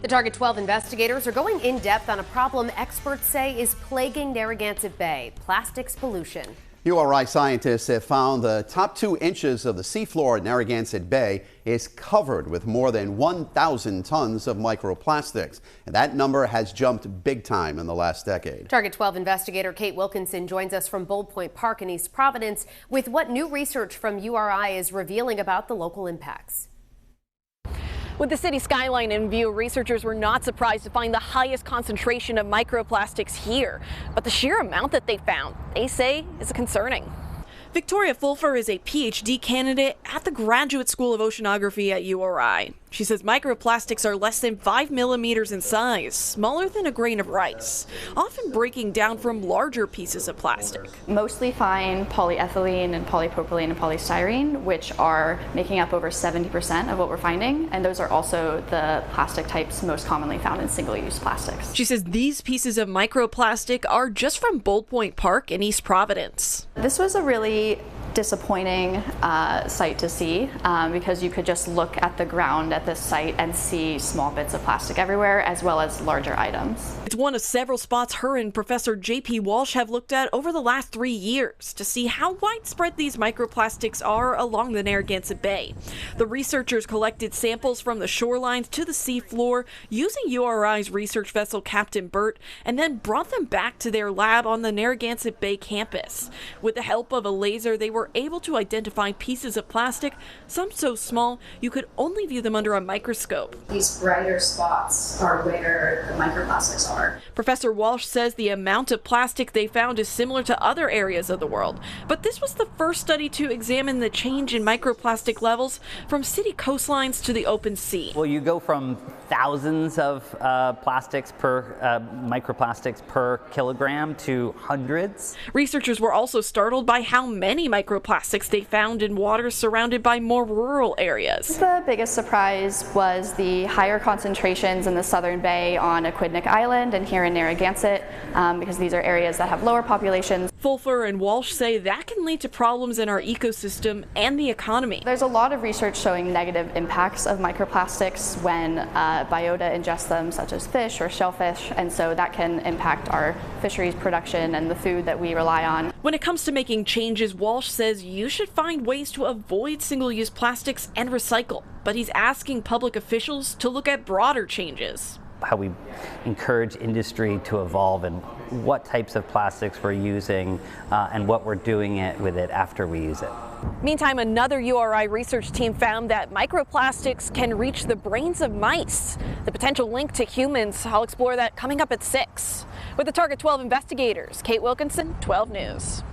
The Target 12 investigators are going in depth on a problem experts say is plaguing Narragansett Bay: plastics pollution. URI scientists have found the top 2 inches of the seafloor at Narragansett Bay is covered with more than 1,000 tons of microplastics. And that number has jumped big time in the last decade. Target 12 investigator Kate Wilkinson joins us from Bold Point Park in East Providence with what new research from URI is revealing about the local impacts. With the city skyline in view, researchers were not surprised to find the highest concentration of microplastics here. But the sheer amount that they found, they say, is concerning. Victoria Fulfer is a PhD candidate at the Graduate School of Oceanography at URI. She says microplastics are less than 5 millimeters in size, smaller than a grain of rice, often breaking down from larger pieces of plastic. Mostly find polyethylene and polypropylene and polystyrene, which are making up over 70% of what we're finding, and those are also the plastic types most commonly found in single-use plastics. She says these pieces of microplastic are just from Bold Point Park in East Providence. This was a really disappointing sight to see because you could just look at the ground at this site and see small bits of plastic everywhere, as well as larger items. It's one of several spots her and Professor J.P. Walsh have looked at over the last 3 years to see how widespread these microplastics are along the Narragansett Bay. The researchers collected samples from the shorelines to the seafloor using URI's research vessel Captain Bert, and then brought them back to their lab on the Narragansett Bay campus. With the help of a laser, they were able to identify pieces of plastic, some so small you could only view them under a microscope. These brighter spots are where the microplastics are. Professor Walsh says the amount of plastic they found is similar to other areas of the world, but this was the first study to examine the change in microplastic levels from city coastlines to the open sea. Well, you go from thousands of microplastics per kilogram to hundreds. Researchers were also startled by how many microplastics they found in waters surrounded by more rural areas. The biggest surprise was the higher concentrations in the southern bay on Aquidneck Island and here in Narragansett, because these are areas that have lower populations. Fulfer and Walsh say that can lead to problems in our ecosystem and the economy. There's a lot of research showing negative impacts of microplastics when biota ingest them, such as fish or shellfish, and so that can impact our fisheries production and the food that we rely on. When it comes to making changes, Walsh says you should find ways to avoid single-use plastics and recycle, but he's asking public officials to look at broader changes. How we encourage industry to evolve and what types of plastics we're using and what we're doing with it after we use it. Meantime, another URI research team found that microplastics can reach the brains of mice. The potential link to humans, I'll explore that coming up at 6. With the Target 12 investigators, Kate Wilkinson, 12 News.